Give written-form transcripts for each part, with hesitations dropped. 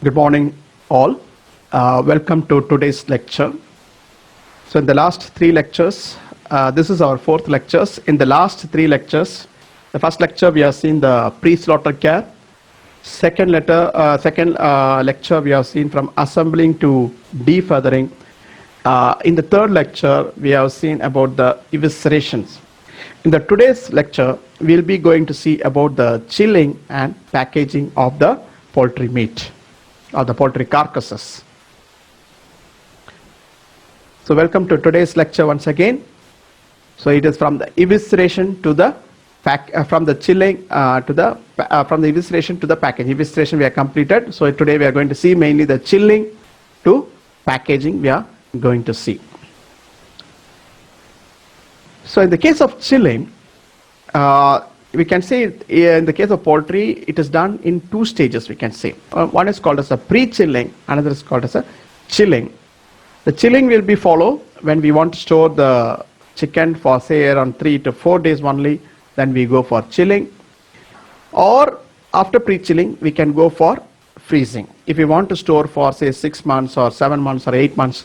Good morning, all. Welcome to today's lecture. So, in the last three lectures, this is our fourth lectures. In the last three lectures, the first lecture we have seen the pre-slaughter care. Second lecture we have seen from assembling to defeathering. In the third lecture, we have seen about the eviscerations. In the today's lecture, we'll be going to see about the chilling and packaging of the poultry meat or the poultry carcasses. So welcome to today's lecture once again. So it is from the evisceration to the from the chilling to the from the evisceration to the packaging. Evisceration we have completed. So today we are going to see mainly the chilling to packaging we are going to see. So in the case of chilling, we can say in the case of poultry, it is done in two stages, we can say. One is called as a pre-chilling, another is called as a chilling. The chilling will be followed when we want to store the chicken for say around 3 to 4 days only, then we go for chilling. Or after pre-chilling, we can go for freezing. If we want to store for say 6 months or 7 months or 8 months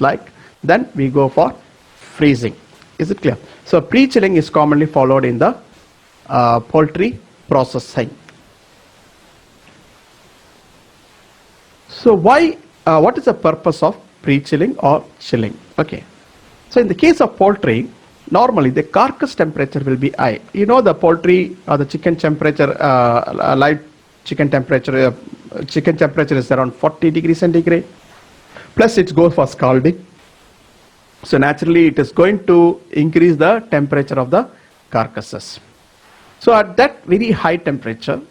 then we go for freezing. Is it clear? So pre-chilling is commonly followed in the poultry processing. So what is the purpose of pre-chilling or chilling? Okay. So in the case of poultry, normally the carcass temperature will be high. You know the poultry or the chicken temperature, live chicken temperature is around 40 degrees centigrade. Plus it goes for scalding. So naturally it is going to increase the temperature of the carcasses. So at that very high temperature,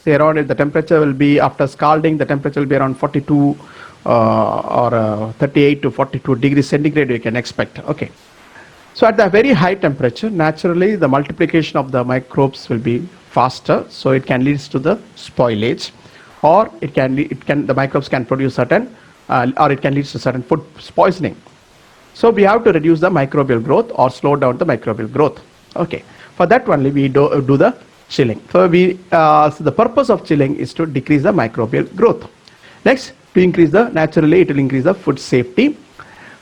say around the temperature will be after scalding, the temperature will be around 42 or 38 to 42 degrees centigrade you can expect. Okay. So at the very high temperature, naturally the multiplication of the microbes will be faster. So it can lead to the spoilage, or the microbes can produce certain or it can lead to certain food poisoning. So we have to reduce the microbial growth or slow down the microbial growth. Okay. For that only we do the chilling. So so the purpose of chilling is to decrease the microbial growth. Next, naturally it will increase the food safety.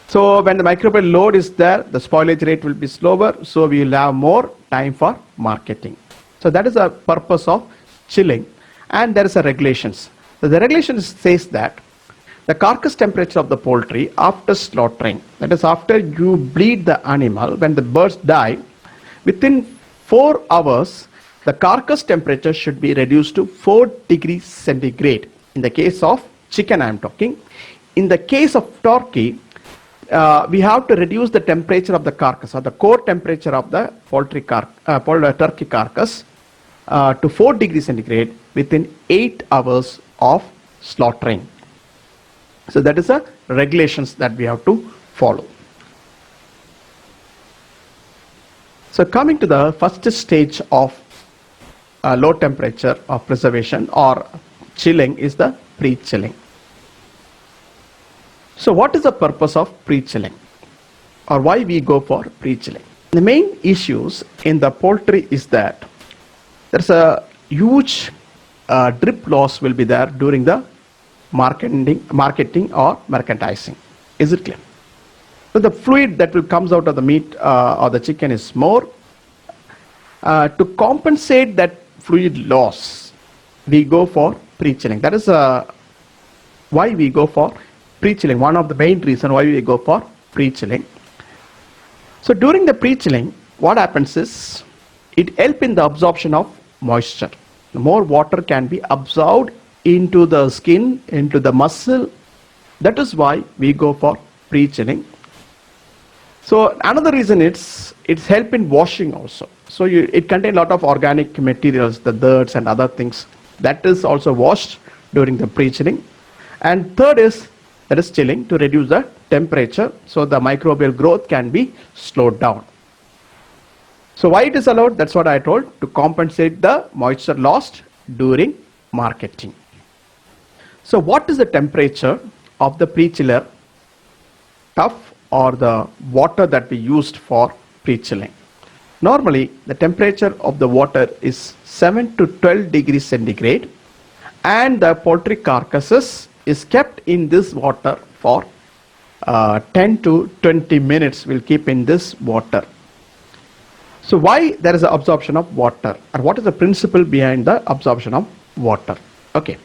So when the microbial load is there, the spoilage rate will be slower. So we will have more time for marketing. So that is the purpose of chilling. And there is a regulations. So the regulations says that the carcass temperature of the poultry after slaughtering, that is after you bleed the animal, when the birds die, within 4 hours, the carcass temperature should be reduced to 4 degrees centigrade. In the case of chicken I am talking. In the case of turkey, we have to reduce the temperature of the carcass or the core temperature of the turkey carcass to 4 degrees centigrade within 8 hours of slaughtering. So that is the regulations that we have to follow. So coming to the first stage of low temperature of preservation or chilling is the pre-chilling. So what is the purpose of pre-chilling, or why we go for pre-chilling? The main issues in the poultry is that there's a huge drip loss will be there during the marketing or merchandising. Is it clear? So the fluid that will comes out of the meat or the chicken is more. To compensate that fluid loss, we go for pre-chilling. That is why we go for pre-chilling. One of the main reasons why we go for pre-chilling. So during the pre-chilling, what happens is it helps in the absorption of moisture. The more water can be absorbed into the skin, into the muscle. That is why we go for pre-chilling. So another reason it's help in washing also. So it contains a lot of organic materials, the dirts and other things. That is also washed during the pre-chilling. And third is that is chilling to reduce the temperature, so the microbial growth can be slowed down. So why it is allowed? That's what I told, to compensate the moisture lost during marketing. So what is the temperature of the pre-chiller tuff or the water that we used for pre-chilling? Normally, the temperature of the water is 7 to 12 degrees centigrade, and the poultry carcasses is kept in this water for 10 to 20 minutes. Will keep in this water. So why there is an absorption of water, and what is the principle behind the absorption of water? Okay.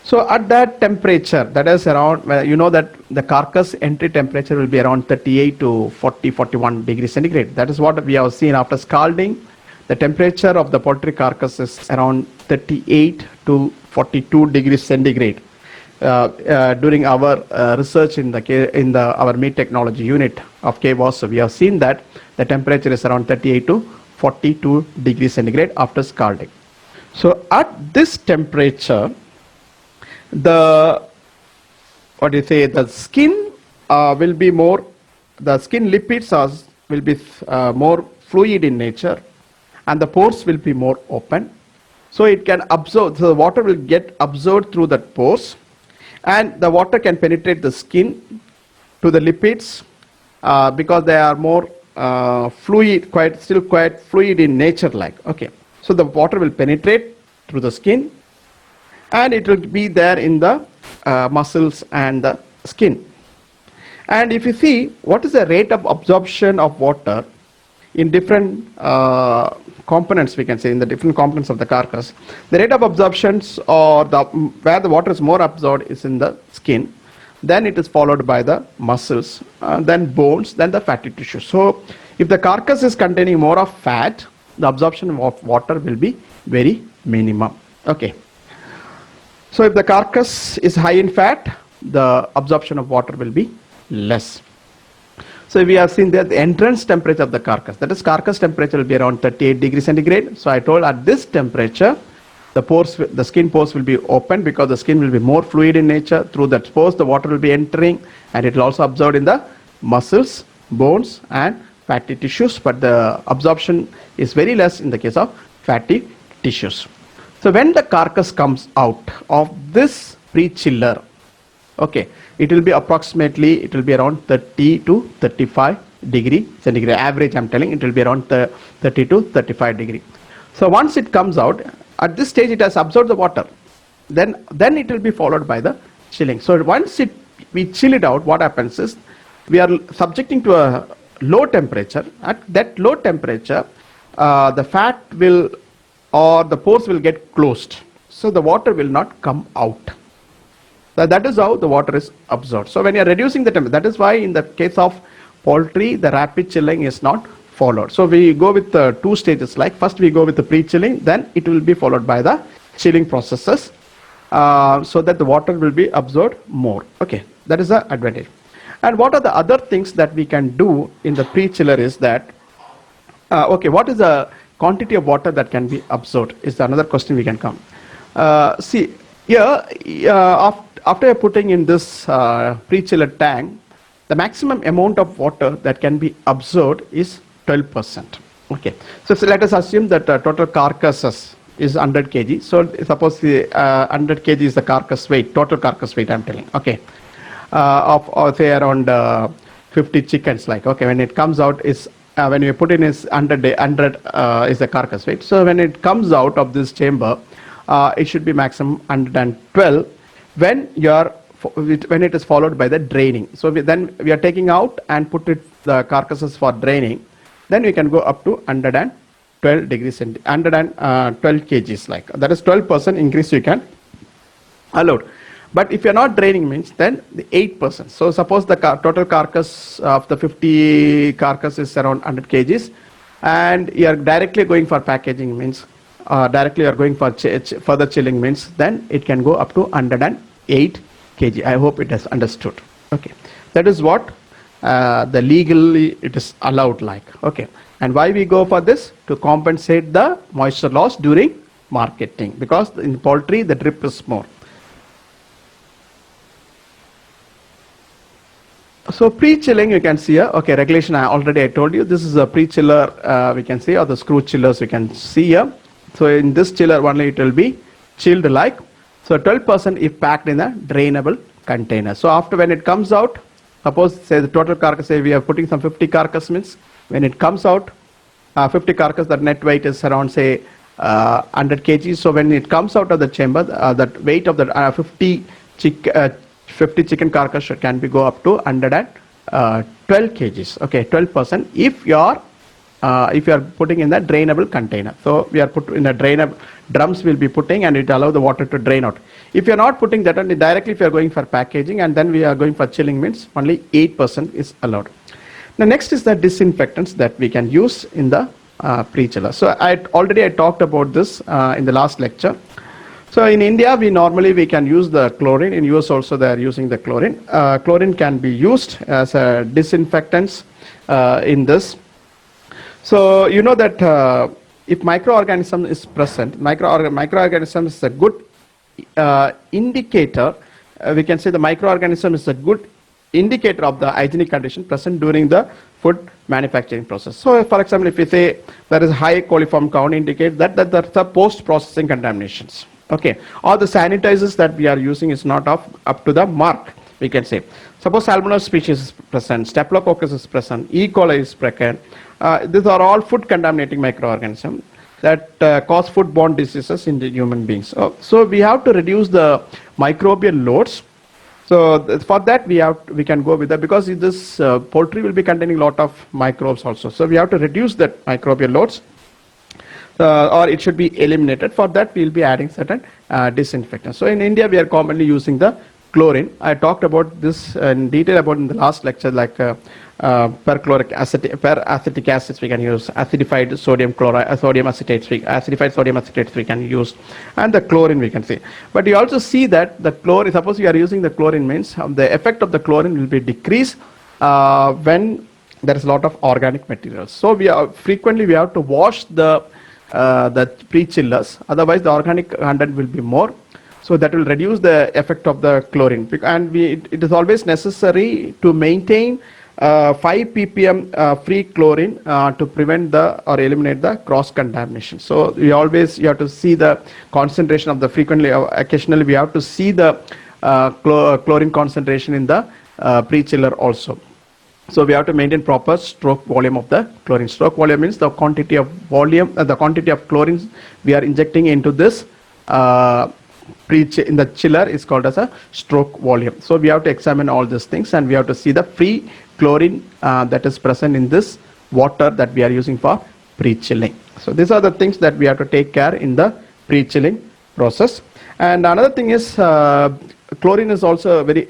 So at that temperature, that is around, you know that the carcass entry temperature will be around 38 to 41 degrees centigrade. That is what we have seen after scalding. The temperature of the poultry carcass is around 38 to 42 degrees centigrade. During our research in our meat technology unit of KWAS, we have seen that the temperature is around 38 to 42 degrees centigrade after scalding. So at this temperature, the skin will be more, the skin lipids will be more fluid in nature, and the pores will be more open, so it can absorb, so the water will get absorbed through the pores, and the water can penetrate the skin to the lipids because they are more fluid, still quite fluid in nature like. Okay, so the water will penetrate through the skin, and it will be there in the muscles and the skin. And if you see what is the rate of absorption of water in different components, we can say in the different components of the carcass, the rate of absorptions, or where the water is more absorbed, is in the skin, then it is followed by the muscles, then bones, then the fatty tissue. So if the carcass is containing more of fat, the absorption of water will be very minimum. Okay. So if the carcass is high in fat, the absorption of water will be less. So we have seen that the entrance temperature of the carcass, that is carcass temperature, will be around 38 degrees centigrade. So I told at this temperature, the skin pores will be open because the skin will be more fluid in nature. Through that pores, the water will be entering, and it will also absorb in the muscles, bones, and fatty tissues. But the absorption is very less in the case of fatty tissues. So when the carcass comes out of this pre-chiller, okay, it will be approximately, it will be around 30 to 35 degree centigrade. Average, I'm telling, it will be around 30 to 35 degree. So once it comes out, at this stage it has absorbed the water. Then it will be followed by the chilling. So once we chill it out, what happens is we are subjecting to a low temperature. At that low temperature, the fat will, or the pores will get closed. So the water will not come out. That is how the water is absorbed. So when you are reducing the temperature, that is why in the case of poultry, the rapid chilling is not followed. So we go with two stages, like first we go with the pre-chilling, then it will be followed by the chilling processes, so that the water will be absorbed more. Okay, that is the advantage. And what are the other things that we can do in the pre-chiller is that, okay, what is the quantity of water that can be absorbed is another question we can come. See, here, after putting in this pre-chiller tank, the maximum amount of water that can be absorbed is 12%. Okay, so let us assume that total carcasses is 100 kg. So suppose the 100 kg is the carcass weight, total carcass weight I'm telling. Okay, of say around 50 chickens. Like, okay, when it comes out is when you put in is 100 is the carcass weight. So when it comes out of this chamber, it should be maximum 112 when it is followed by the draining. So then we are taking out and put the carcasses for draining. Then we can go up to 112 degrees and 112 kgs. Like that is 12% increase you can allow. But if you are not draining, means then the 8%. So suppose the total carcass of the 50 carcass is around 100 kgs, and you are directly going for packaging, means directly you are going for further chilling, means then it can go up to 108 kg. I hope it has understood. Okay, that is what the legally it is allowed like. Okay, and why we go for this? To compensate the moisture loss during marketing, because in poultry the drip is more. So pre-chilling you can see here. Okay, regulation I told you, this is a pre-chiller we can see, or the screw chillers we can see here. So in this chiller only it will be chilled like. So 12% if packed in a drainable container. So after when it comes out, suppose say the total carcass, say we are putting some 50 carcass, means when it comes out 50 carcass, the net weight is around say 100 kg. So when it comes out of the chamber, that weight of the 50 50 chicken carcass can be go up to 112 kgs. Okay, 12% if you are putting in the drainable container. So we are put in a drainable drums will be putting, and it allow the water to drain out. If you are not putting that, only directly if you are going for packaging and then we are going for chilling, means only 8% is allowed. The next is the disinfectants that we can use in the pre-chiller. So I talked about this in the last lecture. So in India, we can use the chlorine. In US also they are using the chlorine. Chlorine can be used as a disinfectants in this. So you know that if microorganism is present, microorganism is a good indicator. We can say the microorganism is a good indicator of the hygienic condition present during the food manufacturing process. So for example, if we say there is high coliform count, indicates that that's the post-processing contaminations. Okay, or the sanitizers that we are using is not up to the mark, we can say. Suppose Salmonella species is present, Staphylococcus is present, E. coli is present. These are all food contaminating microorganisms that cause foodborne diseases in the human beings. So we have to reduce the microbial loads. So for that we can go with that, because this poultry will be containing a lot of microbes also. So we have to reduce that microbial loads. Or it should be eliminated. For that we will be adding certain disinfectants. So in India we are commonly using the chlorine. I talked about this in detail about in the last lecture, like perchloric acid, peracetic acids we can use, acidified sodium chloride, sodium acetates, acidified sodium acetates we can use, and the chlorine we can see. But you also see that the chlorine, suppose you are using the chlorine, means the effect of the chlorine will be decreased when there is a lot of organic materials. So we have to wash the pre-chillers, otherwise the organic content will be more. So that will reduce the effect of the chlorine. And it is always necessary to maintain 5 ppm free chlorine to prevent or eliminate the cross contamination. So you have to see the concentration of the occasionally we have to see the chlorine concentration in the pre-chiller also. So we have to maintain proper stroke volume of the chlorine. Stroke volume means the quantity of chlorine we are injecting into this in the chiller is called as a stroke volume. So we have to examine all these things, and we have to see the free chlorine that is present in this water that we are using for pre-chilling. So these are the things that we have to take care in the pre-chilling process. And another thing is chlorine is also very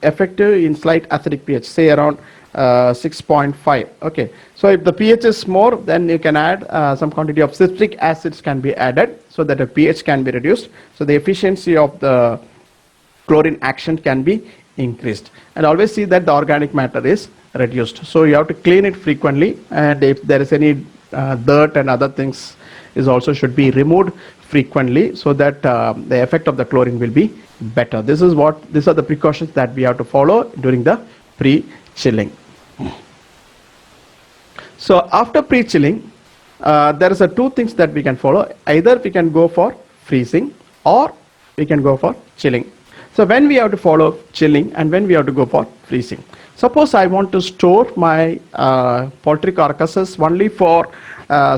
effective in slight acidic pH, say around 6.5. Okay, so if the pH is more, then you can add some quantity of citric acids can be added, so that the pH can be reduced, so the efficiency of the chlorine action can be increased. And always see that the organic matter is reduced. So you have to clean it frequently, and if there is any dirt and other things is also should be removed frequently, so that the effect of the chlorine will be better. These are the precautions that we have to follow during the pre-chilling. So after pre-chilling, there is two things that we can follow. Either we can go for freezing or we can go for chilling. So when we have to follow chilling and when we have to go for freezing. Suppose I want to store my poultry carcasses only for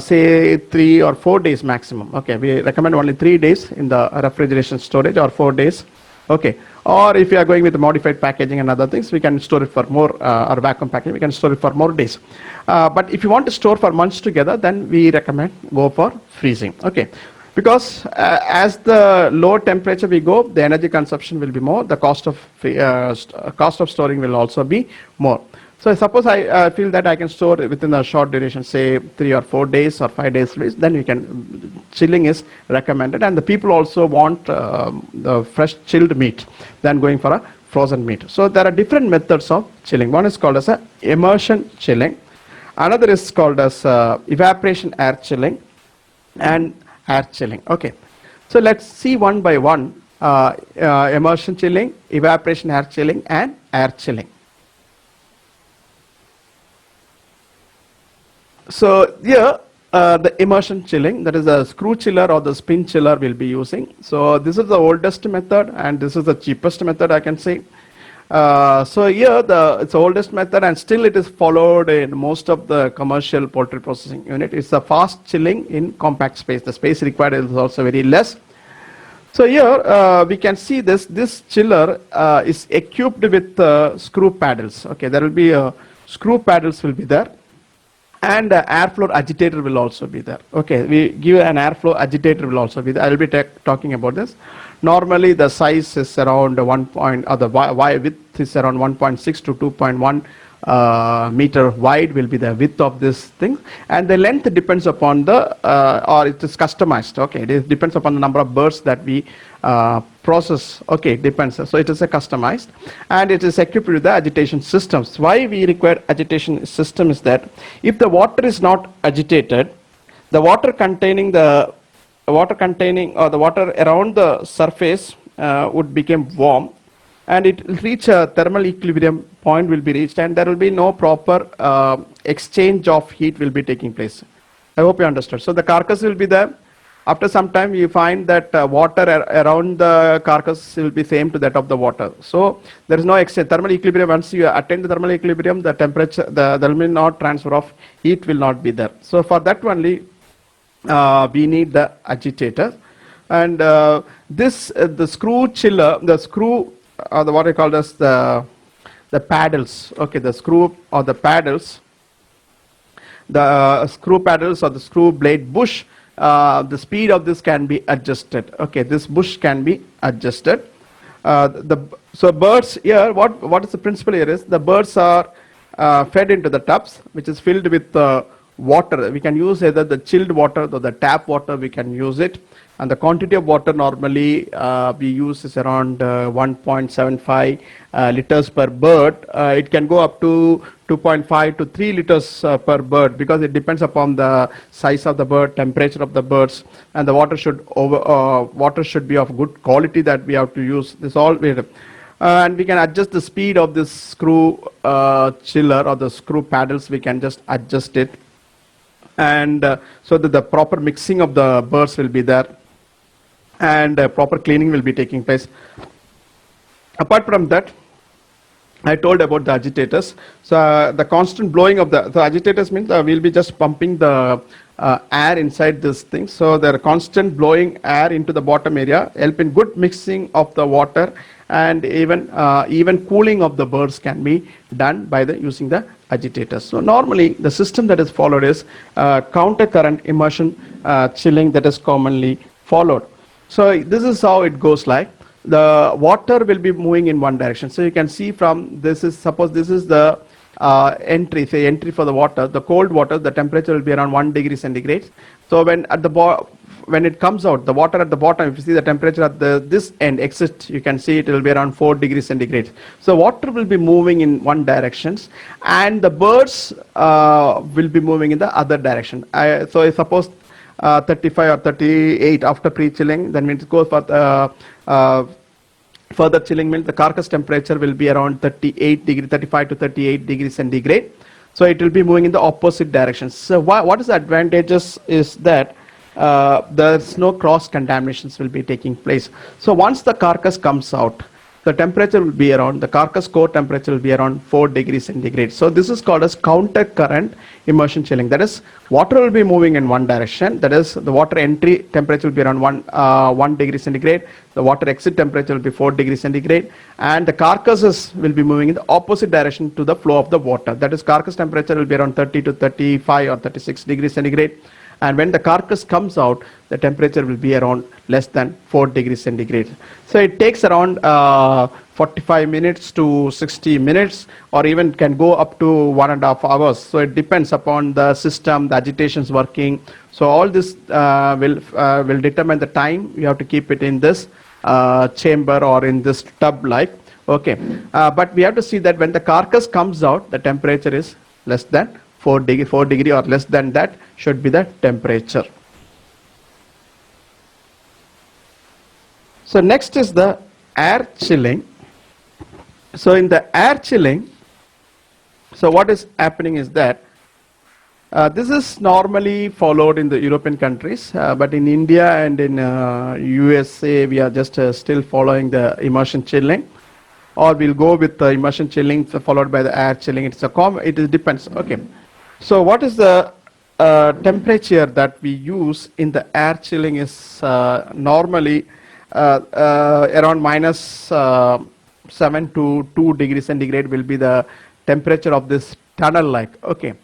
say 3 or 4 days maximum. Okay, we recommend only 3 days in the refrigeration storage, or 4 days. Okay, or if you are going with modified packaging and other things, we can store it for more, or vacuum packaging, we can store it for more days. But if you want to store for months together, then we recommend go for freezing. Okay, because as the lower temperature we go, the energy consumption will be more, the cost of storing will also be more. So suppose I feel that I can store it within a short duration, say 3 or 4 days or 5 days, then we can, chilling is recommended. And the people also want the fresh chilled meat than going for a frozen meat. So there are different methods of chilling. One is called as a immersion chilling. Another is called as evaporation air chilling and air chilling. Okay, so let's see one by one. Immersion chilling, evaporation air chilling, and air chilling. So here the immersion chilling, that is a screw chiller or the spin chiller we'll be using. So this is the oldest method and this is the cheapest method, I can say. So here it's the oldest method, and still it is followed in most of the commercial poultry processing unit. It's a fast chilling in compact space. The space required is also very less. So here we can see this chiller is equipped with screw paddles. Okay, there will be screw paddles will be there, and airflow agitator will also be there. Okay, we give an airflow agitator will also be there. I will be talking about this. Normally the size is around 1 point, or the width is around 1.6 to 2.1 meter wide will be the width of this thing, and the length depends upon the or it is customized. Okay, it depends upon the number of birds that we process. Okay, it depends. So it is a customized, and it is equipped with the agitation systems. Why we require agitation system is that if the water is not agitated, the water containing or the water around the surface would become warm, and it will reach a thermal equilibrium point will be reached, and there will be no proper exchange of heat will be taking place. I hope you understood. So the carcass will be there. After some time you find that water around the carcass will be same to that of the water. So there is no exchange. Thermal equilibrium, once you attain the thermal equilibrium, the temperature, there will be no transfer of heat will not be there. So for that only we need the agitator. And the screw chiller, the screw, the what I call as the paddles. Okay, the screw or the paddles, the screw paddles or the screw blade bush, the speed of this can be adjusted. Okay, this bush can be adjusted. So birds here, what is the principle here is the birds are fed into the tubs which is filled with water. We can use either the chilled water or the tap water, we can use it. And the quantity of water normally we use is around 1.75 liters per bird. It can go up to 2.5 to 3 liters per bird, because it depends upon the size of the bird, temperature of the birds, and the water should be of good quality that we have to use. This all and we can adjust the speed of this screw chiller or the screw paddles. We can just adjust it, and so that the proper mixing of the birds will be there, and proper cleaning will be taking place. Apart from that, I told about the agitators. So the constant blowing of the agitators means we'll be just pumping the air inside this thing. So the constant blowing air into the bottom area help in good mixing of the water, and even cooling of the birds can be done by using the agitators. So normally the system that is followed is counter current immersion chilling that is commonly followed. So this is how it goes like. The water will be moving in one direction. So you can see from this is, suppose this is the entry for the water, the cold water, the temperature will be around 1 degree centigrade. So when it comes out, the water at the bottom, if you see the temperature at this end exit, you can see it will be around 4 degrees centigrade. So water will be moving in one direction, and the birds will be moving in the other direction. So I suppose 35 or 38 after pre-chilling, then when it goes for further chilling means the carcass temperature will be around 35 to 38 degrees centigrade. So it will be moving in the opposite directions. So what is the advantages is that there's no cross contaminations will be taking place. So once the carcass comes out, the temperature will be around, the carcass core temperature will be around 4 degrees centigrade. So this is called as counter current immersion chilling. That is, water will be moving in one direction. That is, the water entry temperature will be around 1 degree centigrade. The water exit temperature will be 4 degrees centigrade. And the carcasses will be moving in the opposite direction to the flow of the water. That is, carcass temperature will be around 30 to 35 or 36 degrees centigrade. And when the carcass comes out, the temperature will be around less than 4 degrees centigrade. So it takes around 45 minutes to 60 minutes, or even can go up to 1.5 hours. So it depends upon the system, the agitations working. So all this will determine the time. You have to keep it in this chamber or in this tub like. Okay, but we have to see that when the carcass comes out, the temperature is less than 4 degree or less than that should be the temperature. So next is the air chilling. So in the air chilling, so what is happening is that this is normally followed in the European countries, but in India and in USA we are just still following the immersion chilling, or we'll go with the immersion chilling followed by the air chilling. It depends. Okay. So what is the temperature that we use in the air chilling is normally around minus 7 to 2 degrees centigrade will be the temperature of this tunnel like. Okay.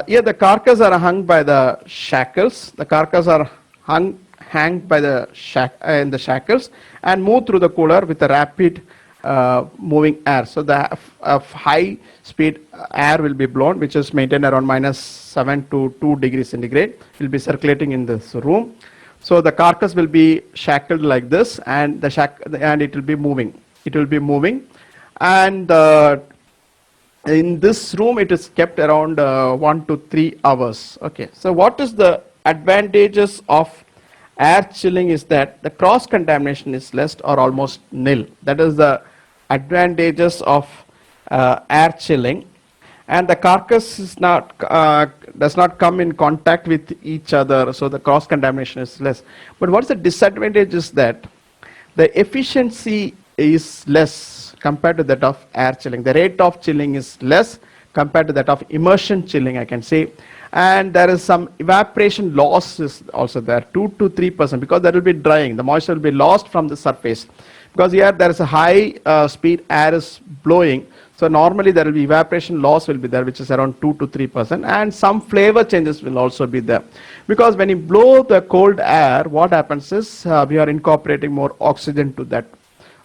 Here the carcass are hung by the shackles. The carcass are hung by the in the shackles and move through the cooler with a rapid moving air. So the high speed air will be blown, which is maintained around minus 7 to 2 degrees centigrade, will be circulating in this room. So the carcass will be shackled like this, and and it will be moving. It will be moving, and in this room it is kept around 1 to 3 hours. Okay. So what is the advantages of air chilling is that the cross contamination is less or almost nil. That is the advantages of air chilling, and the carcass is not does not come in contact with each other, so the cross contamination is less. But what is the disadvantage is that the efficiency is less compared to that of air chilling. The rate of chilling is less compared to that of immersion chilling, I can say. And there is some evaporation loss is also there, 2 to 3%, because there will be drying. The moisture will be lost from the surface. Because here there is a high speed air is blowing. So normally there will be evaporation loss will be there, which is around 2 to 3%. And some flavor changes will also be there. Because when you blow the cold air, what happens is we are incorporating more oxygen to that.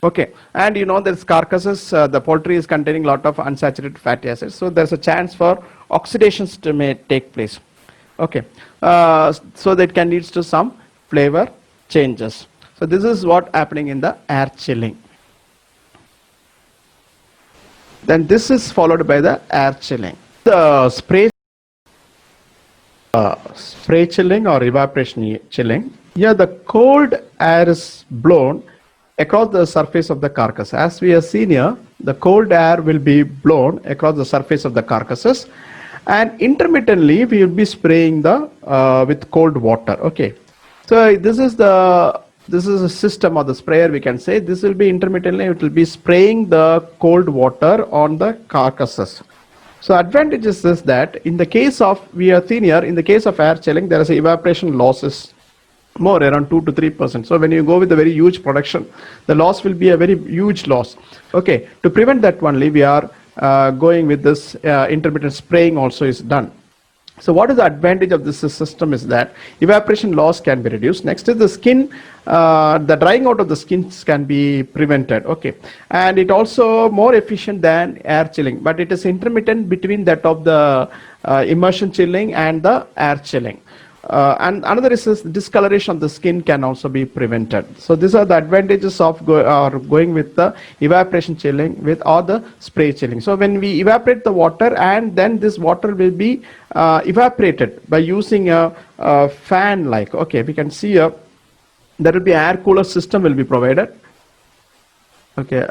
Okay, and you know there's carcasses, the poultry is containing a lot of unsaturated fatty acids, so there's a chance for oxidations to may take place. Okay, so that can lead to some flavor changes. So this is what happening in the air chilling. Then this is followed by the air chilling. The spray chilling or evaporation chilling. Here the cold air is blown across the surface of the carcass. As we have seen here, the cold air will be blown across the surface of the carcasses, and intermittently we will be spraying the with cold water. Okay, so this is a system of the sprayer, we can say. This will be intermittently, it will be spraying the cold water on the carcasses. So advantage is this, that in the case of, we have seen here, in the case of air chilling, there is evaporation losses more, around 2 to 3%. So when you go with a very huge production, the loss will be a very huge loss. Okay, to prevent that only, we are going with this intermittent spraying also is done. So what is the advantage of this system is that evaporation loss can be reduced. Next is the skin, the drying out of the skins can be prevented. Okay, and it also more efficient than air chilling, but it is intermittent between that of the immersion chilling and the air chilling. And another is discoloration of the skin can also be prevented. So these are the advantages of going with the evaporation chilling or the spray chilling. So when we evaporate the water, and then this water will be evaporated by using a fan like. Okay, we can see there will be air cooler system will be provided. Okay.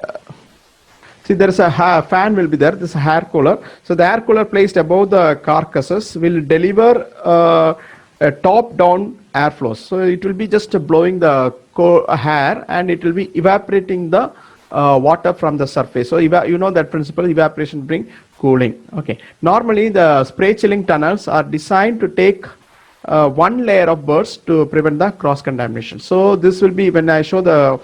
See, there is a fan will be there. This is a air cooler. So the air cooler placed above the carcasses will deliver a top-down airflow. So it will be just blowing the air, and it will be evaporating the water from the surface. So you know that principle, evaporation bring cooling. Okay. Normally the spray chilling tunnels are designed to take one layer of burrs to prevent the cross contamination. So this will be, when I show the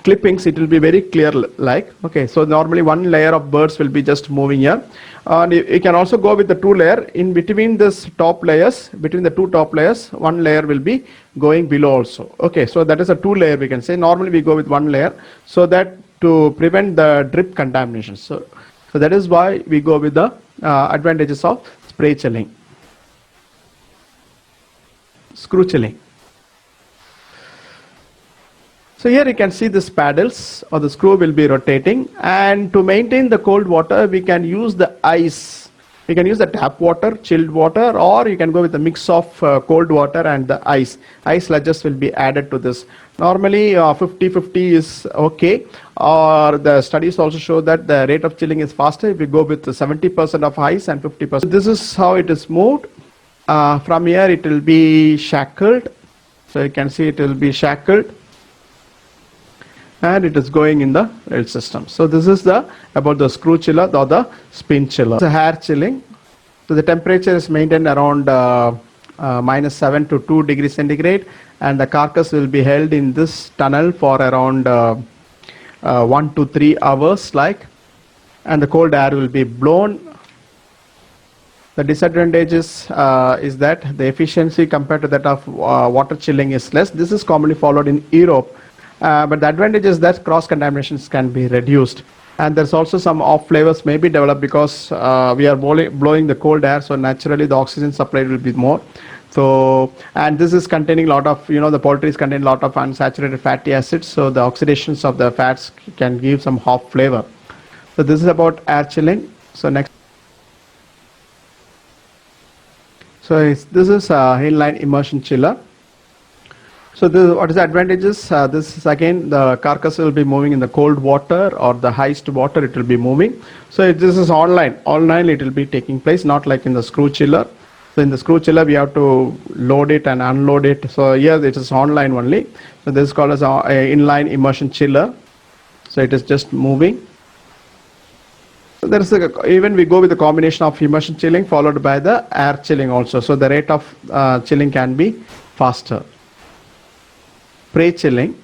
clippings, it will be very clear like. Okay, so normally one layer of birds will be just moving here, and you can also go with the 2 layer. In between this top layers, between the 2 top layers, 1 layer will be going below also. Okay, so that is a 2 layer, we can say. Normally we go with 1 layer, so that to prevent the drip contamination. So that is why we go with the advantages of spray chilling. Screw chilling. So here you can see this paddles or the screw will be rotating, and to maintain the cold water we can use the ice. You can use the tap water, chilled water, or you can go with a mix of cold water and the ice. Ice sludges will be added to this. Normally 50-50 is okay, or the studies also show that the rate of chilling is faster if we go with 70% of ice and 50%. This is how it is moved. From here it will be shackled. So you can see it will be shackled, and it is going in the rail system. So this is about the screw chiller or the spin chiller. It's a air chilling. So the temperature is maintained around -7 to 2 degrees centigrade, and the carcass will be held in this tunnel for around 1 to 3 hours, and the cold air will be blown. The disadvantages is that the efficiency compared to that of water chilling is less. This is commonly followed in Europe, but the advantage is that cross contaminations can be reduced. And there's also some off flavors may be developed because we are blowing the cold air, so naturally the oxygen supply will be more. So, and this is containing a lot of, the poultry is containing a lot of unsaturated fatty acids, so the oxidations of the fats can give some hop flavor. So this is about air chilling. So next. So this is inline immersion chiller. So what is the advantages? This is again, the carcass will be moving in the cold water or the iced water, it will be moving. So this is online it will be taking place, not like in the screw chiller. So in the screw chiller we have to load it and unload it. So here it is online only. So this is called as an inline immersion chiller. So it is just moving. So there is even we go with the combination of immersion chilling followed by the air chilling also. So the rate of chilling can be faster. Spray chilling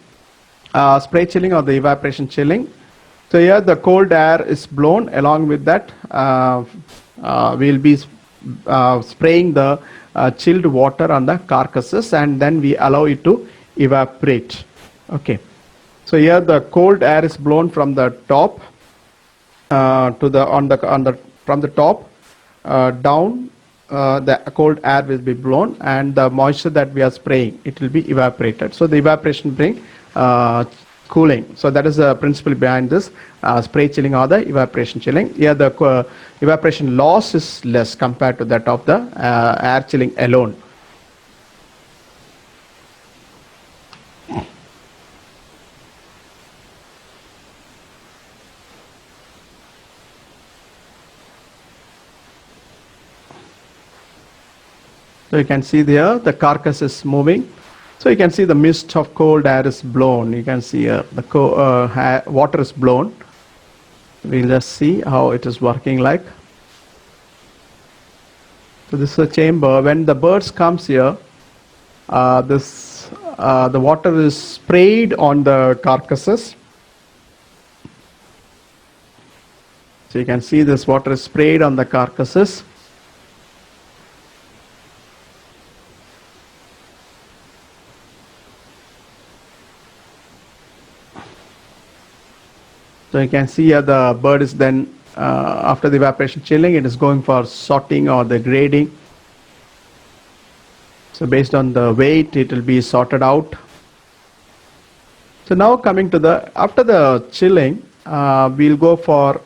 or the evaporation chilling. So here the cold air is blown. Along with that, we'll be spraying the chilled water on the carcasses, and then we allow it to evaporate. Okay. So here the cold air is blown from the top from the top down. The cold air will be blown, and the moisture that we are spraying, it will be evaporated. So the evaporation bring cooling. So that is the principle behind this spray chilling or the evaporation chilling. Here the evaporation loss is less compared to that of the air chilling alone. So you can see there the carcass is moving. So you can see the mist of cold air is blown. You can see the water is blown. We'll just see how it is working like. So this is a chamber. When the birds comes here, the water is sprayed on the carcasses. So you can see this water is sprayed on the carcasses. So you can see here the bird is then, after the evaporation chilling, it is going for sorting or the grading. So based on the weight, it will be sorted out. So now coming to after the chilling, we'll go for,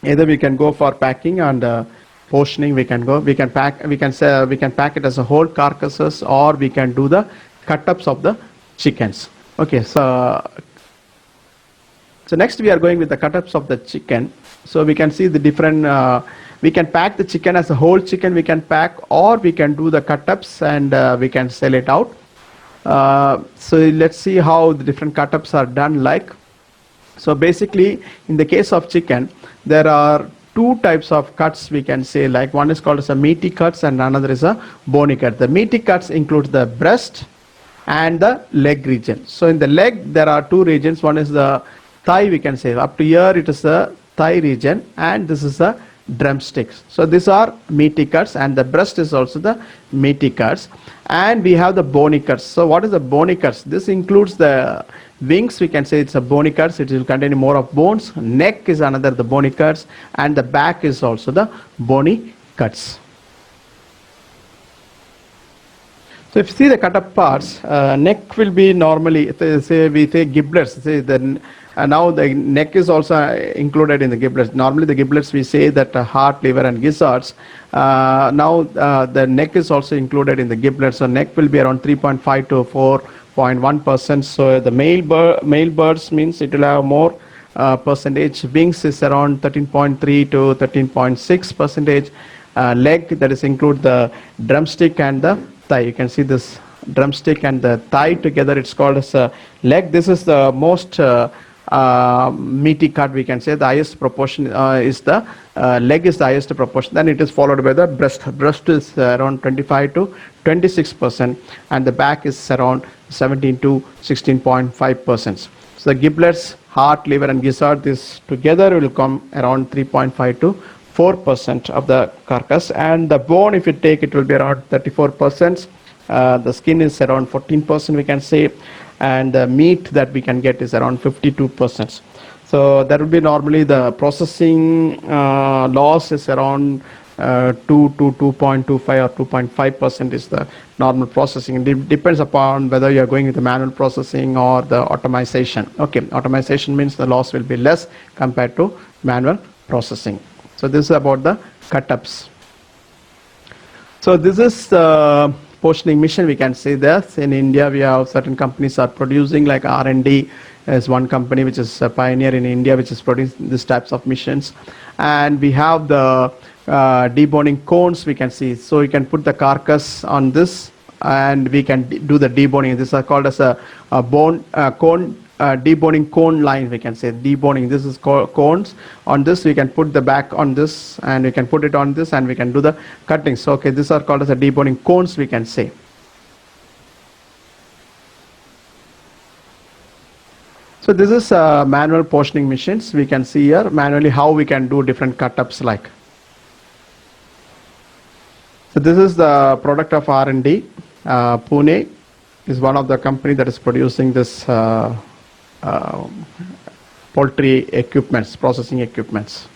either we can go for packing and portioning. We can pack it as a whole carcasses, or we can do the cut-ups of the chickens. Okay, so next we are going with the cut-ups of the chicken. So we can see the different, we can pack the chicken as a whole chicken, we can pack, or we can do the cut-ups and we can sell it out. So let's see how the different cut-ups are done like. So basically in the case of chicken, there are two types of cuts we can say, like one is called as a meaty cuts and another is a bony cut. The meaty cuts include the breast and the leg region. So in the leg there are two regions. One is the thigh, we can say up to here it is the thigh region, and this is the drumsticks. So these are meaty cuts, and the breast is also the meaty cuts, and we have the bony cuts. So what is the bony cuts? This includes the wings, we can say it's a bony cuts, it will contain more of bones. Neck is another the bony cuts, and the back is also the bony cuts. So if you see the cut up parts, neck will be normally, we say giblets. Now the neck is also included in the giblets. Normally the giblets we say that heart, liver and gizzards. Now the neck is also included in the giblets. So neck will be around 3.5 to 4.1%. So the male birds means it will have more percentage. Wings is around 13.3 to 13.6 percentage. Leg, that is include the drumstick and the thigh. You can see this drumstick and the thigh together, it's called as a leg. This is the most meaty cut, we can say the highest proportion is the leg is the highest proportion. Then it is followed by the breast. Breast is around 25 to 26%, and the back is around 17 to 16.5%. So the giblets, heart, liver, and gizzard, this together will come around 3.5 to 4% of the carcass, and the bone, if you take, it will be around 34%. The skin is around 14%, we can say, and the meat that we can get is around 52%. So that will be normally the processing loss is around 2 to 2.25 or 2.5% is the normal processing. It depends upon whether you are going with the manual processing or the automation. Okay, automation means the loss will be less compared to manual processing. So this is about the cut-ups. So this is the portioning mission, we can say this. In India, we have certain companies are producing, like R&D is one company which is a pioneer in India, which is producing these types of missions. And we have the deboning cones, we can see. So you can put the carcass on this and we can do the deboning. This is called as a cone deboning cone line, we can say. Deboning, this is called cones. On this we can put the back on this, and we can put it on this, and we can do the cutting. So okay, these are called as a deboning cones, we can say. So this is manual portioning machines. We can see here manually how we can do different cut-ups like. So this is the product of R&D. Pune is one of the company that is producing this poultry equipments, processing equipments.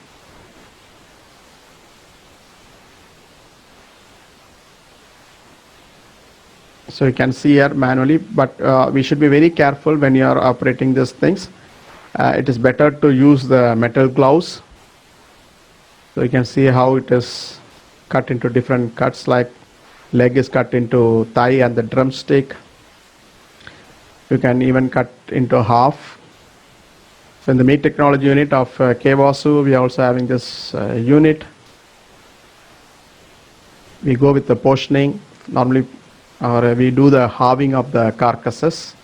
So you can see here manually, but we should be very careful when you are operating these things. It is better to use the metal gloves. So you can see how it is cut into different cuts, like leg is cut into thigh and the drumstick. You can even cut into half. So in the meat technology unit of Kevasu, we are also having this unit. We go with the portioning normally, or we do the halving of the carcasses.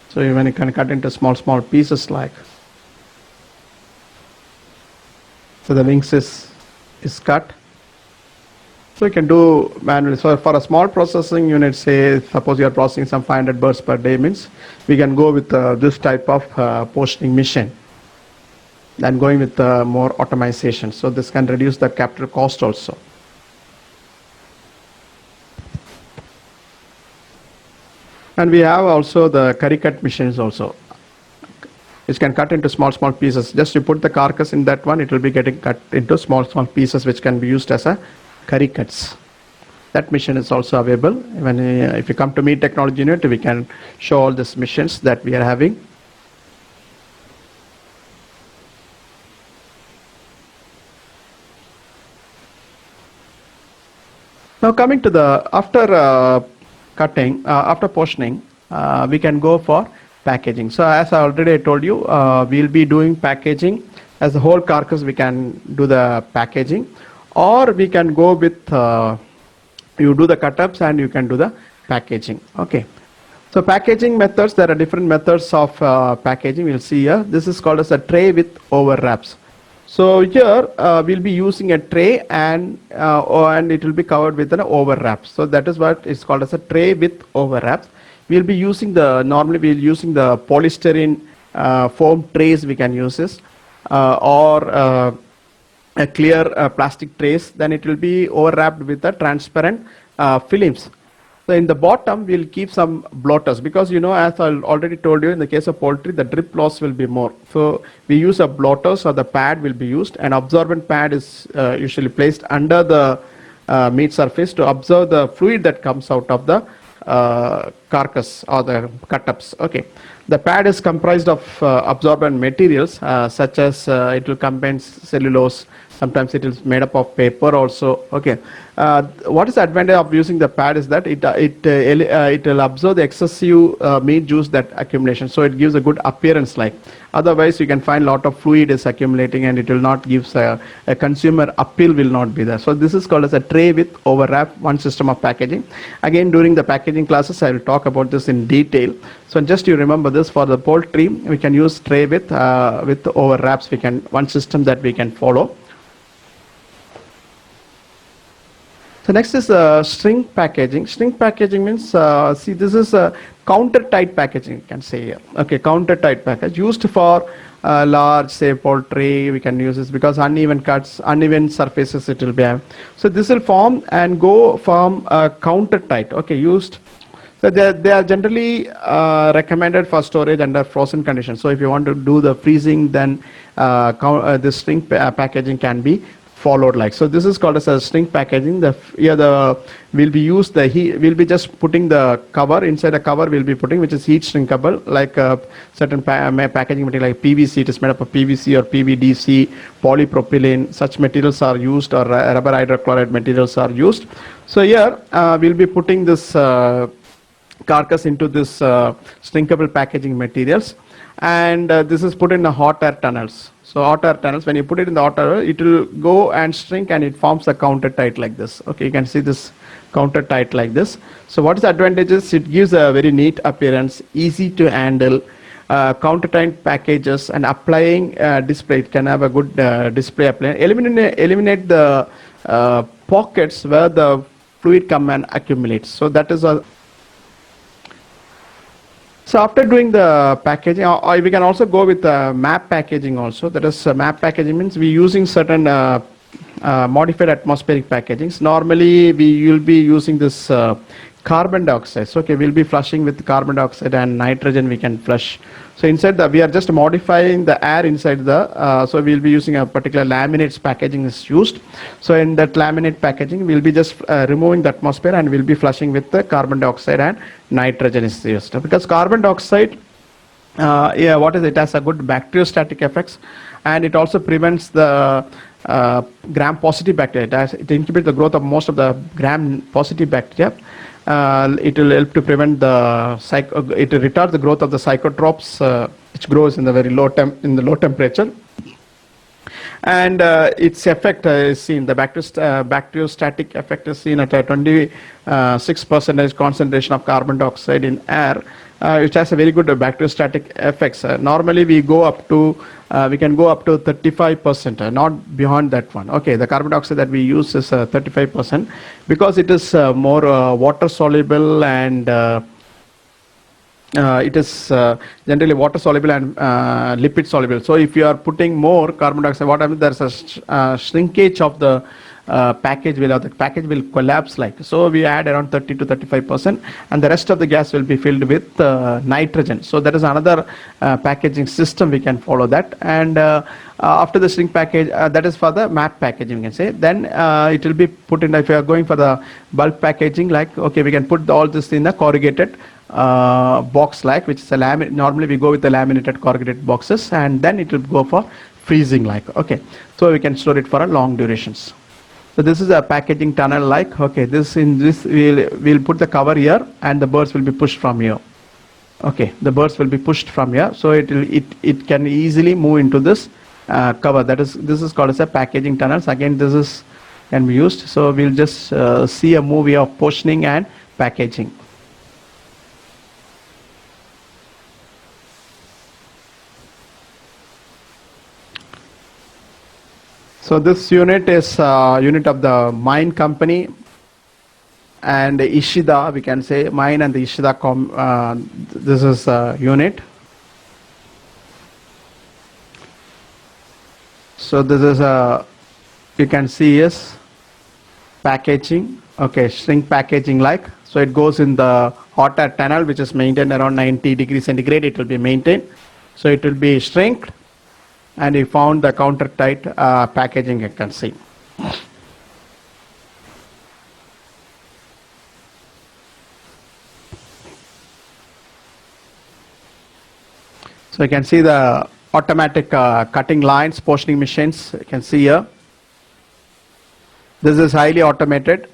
So even you can cut into small pieces like. So the wings is cut. So you can do manually. So for a small processing unit, say suppose you are processing some 500 birds per day, means we can go with this type of portioning machine than going with more automation. So this can reduce the capital cost also. And we have also the curry cut machines also, which can cut into small pieces. Just you put the carcass in that one, it will be getting cut into small pieces, which can be used as a curry cuts. That machine is also available. When if you come to meat technology unit, we can show all these machines that we are having. Now coming to the after cutting, after portioning, we can go for packaging. So as I already told you, we'll be doing packaging as the whole carcass. We can do the packaging, or we can go with you do the cut-ups and you can do the packaging. Okay. So packaging methods, there are different methods of packaging. We'll see here. This is called as a tray with overwraps. So here we'll be using a tray and it will be covered with an overwrap. So that is what is called as a tray with overwraps. We'll be using normally we'll using the polystyrene foam trays, we can use this, or a clear plastic trays. Then it will be overwrapped with a transparent films. So in the bottom, we'll keep some blotters, because you know, as I already told you, in the case of poultry, the drip loss will be more. So we use a blotters, or the pad will be used. An absorbent pad is usually placed under the meat surface to absorb the fluid that comes out of the carcass or the cut-ups. Okay. The pad is comprised of absorbent materials such as it will contain cellulose, sometimes it is made up of paper also. Okay, what is the advantage of using the pad is that it will absorb the excessive meat juice that accumulation, so it gives a good appearance like. Otherwise you can find lot of fluid is accumulating and it will not give a consumer appeal will not be there. So this is called as a tray with overwrap, one system of packaging. Again, during the packaging classes I will talk about this in detail. So just you remember this, for the poultry we can use tray with overwraps, we can one system that we can follow. So next is string packaging. String packaging means, see, this is a counter tight packaging, you can say here. Okay, counter tight package used for large, say, poultry. We can use this because uneven cuts, uneven surfaces it will be. So this will form and go from counter tight. Okay, used. So they are generally recommended for storage under frozen conditions. So if you want to do the freezing, then this string packaging can be followed like. So this is called as a string packaging. We'll be used the heat, we'll be just putting the cover inside a cover, we'll be putting which is heat shrinkable, like certain packaging material like PVC. It is made up of PVC or PVDC, polypropylene. Such materials are used, or rubber hydrochloride materials are used. So here we'll be putting this carcass into this shrinkable packaging materials, and this is put in the hot air tunnels. So hot air tunnels, when you put it in the hot air, it will go and shrink and it forms a counter tight like this. Okay, you can see this counter tight like this. So what is the advantages? It gives a very neat appearance, easy to handle, counter tight packages, and applying display. It can have a good display apply. Eliminate the pockets where the fluid come and accumulates. So that is a. So after doing the packaging, we can also go with map packaging also. That is, map packaging means we using certain modified atmospheric packagings. Normally we will be using this carbon dioxide. So okay, we'll be flushing with carbon dioxide and nitrogen we can flush. So inside we are just modifying the air inside the, so we'll be using a particular laminates packaging is used. So in that laminate packaging, we'll be just removing the atmosphere and we'll be flushing with the carbon dioxide and nitrogen is used. Because carbon dioxide, it has a good bacteriostatic effects, and it also prevents the gram-positive bacteria. It inhibits the growth of most of the gram-positive bacteria. It will help to prevent the it retards the growth of the psychotropes, which grows in the very low temperature. And its effect is seen, the bacteriostatic effect is seen at a 26% concentration of carbon dioxide in air, which has a very good bacteriostatic effects. Normally we go up to, we can go up to 35%, not beyond that one. Okay, the carbon dioxide that we use is 35% because it is more water soluble, and it is generally water soluble and lipid soluble. So if you are putting more carbon dioxide, what happens, there's a shrinkage of the package, the package will collapse like. So we add around 30 to 35%, and the rest of the gas will be filled with nitrogen. So that is another packaging system, we can follow that. And after the shrink package, that is for the map packaging, we can say. Then it will be put in, if you are going for the bulk packaging, like, okay, we can put all this in a corrugated box like, which is a laminate. Normally we go with the laminated corrugated boxes, and then it will go for freezing like. Okay, so we can store it for a long durations. So this is a packaging tunnel like. Okay, we'll put the cover here, and the birds will be pushed from here. Okay, the birds will be pushed from here, so it can easily move into this cover. This is called as a packaging tunnels. Again, this can be used. So we'll just see a movie of portioning and packaging. So this unit is unit of the Mine company and Ishida, we can say Mine and the Ishida this is a unit. So this is you can see is packaging. Okay, shrink packaging like. So it goes in the hot air tunnel, which is maintained around 90 degrees centigrade. It will be maintained. So it will be shrinked, and we found the counter tight packaging, you can see. So you can see the automatic cutting lines, portioning machines, you can see here. This is highly automated.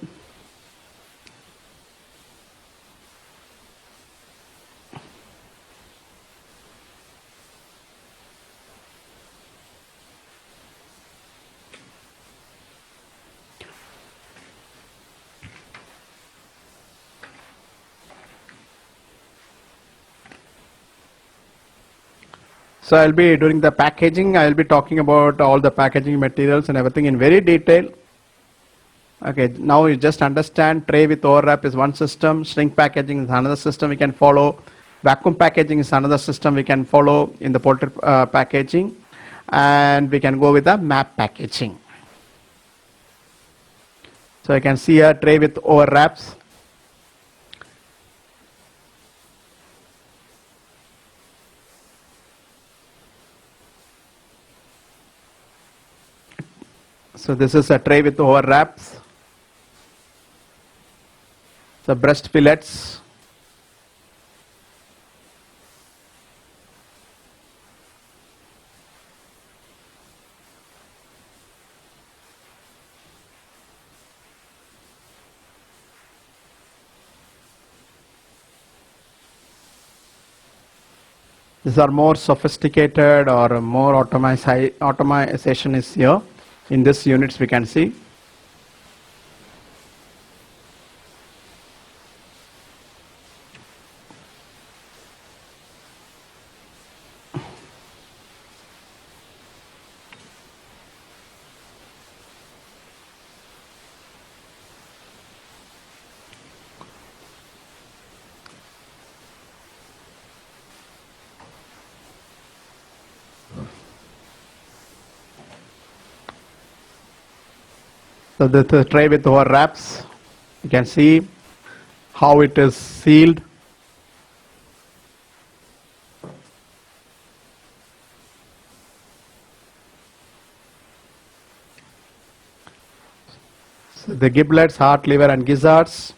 So I'll be doing the packaging. I'll be talking about all the packaging materials and everything in very detail. Okay, now you just understand tray with overwrap is one system, shrink packaging is another system we can follow, vacuum packaging is another system we can follow in the poultry packaging, and we can go with the map packaging. So you can see a tray with overwraps. So this is a tray with overwraps. The breast fillets. These are more sophisticated or more automation is here. In this units we can see. So the tray with overwraps, you can see how it is sealed. So the giblets, heart, liver and gizzards.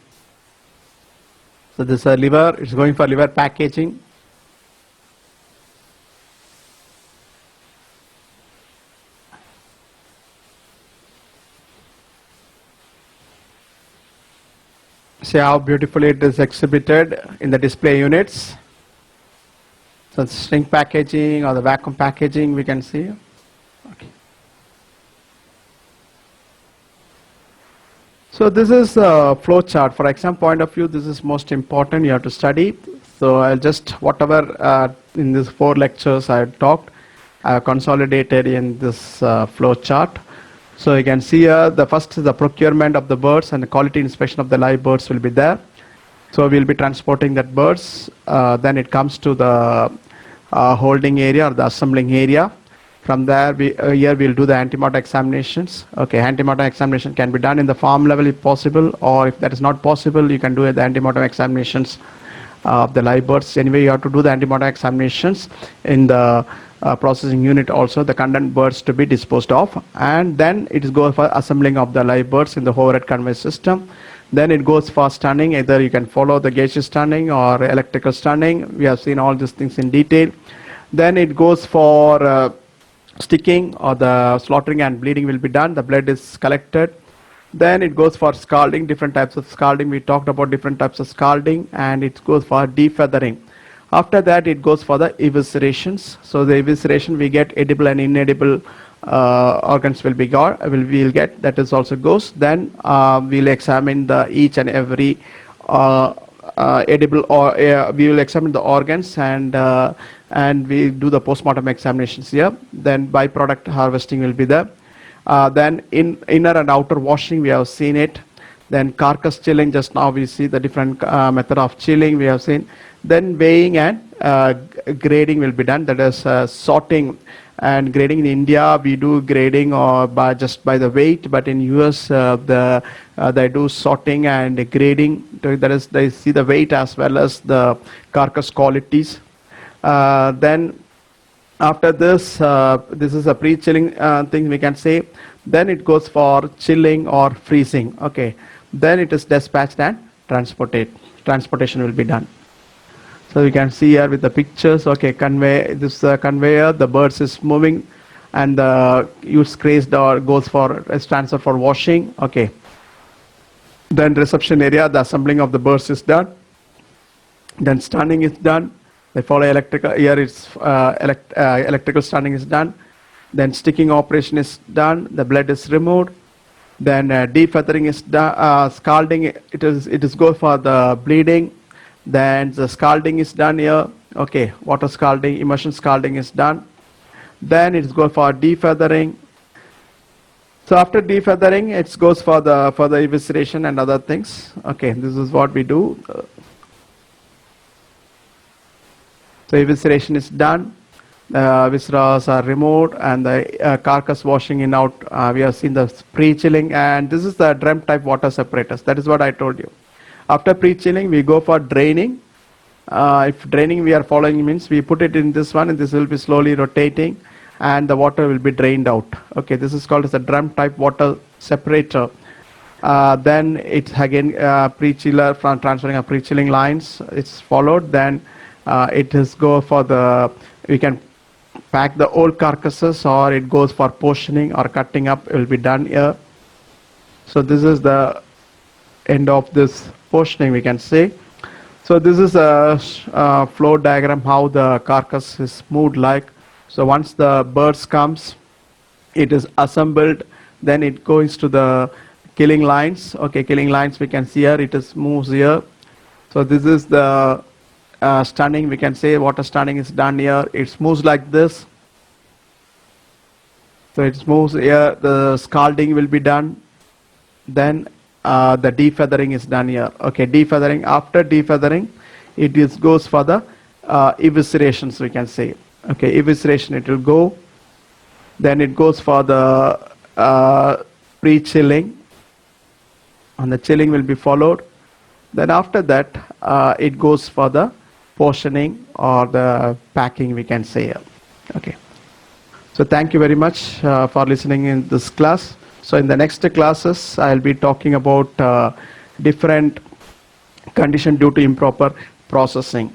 So this is a liver, it's going for liver packaging. See how beautifully it is exhibited in the display units. So the shrink packaging or the vacuum packaging we can see. Okay. So this is a flow chart. For exam point of view, this is most important. You have to study. So I'll just whatever in these 4 lectures I talked, I consolidated in this flow chart. So you can see here the first is the procurement of the birds and the quality inspection of the live birds will be there. So we'll be transporting that birds. Then it comes to the holding area or the assembling area. From there, here we'll do the antemortem examinations. Okay, antemortem examination can be done in the farm level if possible, or if that is not possible, you can do the antemortem examinations of the live birds. Anyway, you have to do the antemortem examinations in the processing unit also, the condemned birds to be disposed of, and then it goes for assembling of the live birds in the overhead conveyor system. Then it goes for stunning. Either you can follow the gaseous stunning or electrical stunning. We have seen all these things in detail. Then it goes for sticking, or the slaughtering and bleeding will be done. The blood is collected. Then it goes for scalding, different types of scalding. We talked about different types of scalding, and it goes for defeathering. After that, it goes for the eviscerations. So the evisceration, we get edible and inedible organs will be we'll get, that is also goes. Then we'll examine the each and every edible, or we will examine the organs, and we do the postmortem examinations here. Then byproduct harvesting will be there. Then inner and outer washing, we have seen it. Then carcass chilling, just now we see the different method of chilling we have seen. Then weighing and grading will be done, that is sorting and grading. In India we do grading or by the weight, but in US they do sorting and grading, that is they see the weight as well as the carcass qualities. Then after this, this is a pre-chilling thing we can say. Then it goes for chilling or freezing. Okay, then it is dispatched and transportation will be done. So you can see here with the pictures. Okay, this conveyor, the birds is moving and the used crazed or goes for is transferred for washing. Okay. Then reception area, the assembling of the birds is done. Then stunning is done. They follow electrical. Here it's electrical stunning is done. Then sticking operation is done. The blood is removed. Then defeathering is done. Scalding it is go for the bleeding. Then the scalding is done here. Okay, water scalding, immersion scalding is done. Then it's go for defeathering. So after defeathering, it goes for the evisceration and other things. Okay, this is what we do. So evisceration is done. Viscerals are removed and the carcass washing in out. We have seen the pre-chilling, and this is the drum type water separators. That is what I told you. After pre-chilling, we go for draining. If draining we are following means we put it in this one and this will be slowly rotating and the water will be drained out. Okay, this is called as a drum type water separator. Then it's again pre-chiller from transferring of pre-chilling lines. It's followed. Then it is go for the, we can pack the old carcasses or it goes for portioning or cutting up. It will be done here. So this is the end of this portioning, we can say. So this is a flow diagram how the carcass is moved like. So once the birds comes, it is assembled, then it goes to the killing lines. Okay, killing lines we can see here, it is moves here. So this is the stunning, we can say water stunning is done here. It moves like this. So it moves here, the scalding will be done. Then the defeathering is done here. Okay, defeathering, after defeathering, it is goes for the eviscerations, we can say. Okay, evisceration it will go. Then it goes for the pre-chilling, and the chilling will be followed. Then after that, it goes for the portioning or the packing, we can say. Okay. So thank you very much for listening in this class. So in the next classes, I'll be talking about different condition due to improper processing.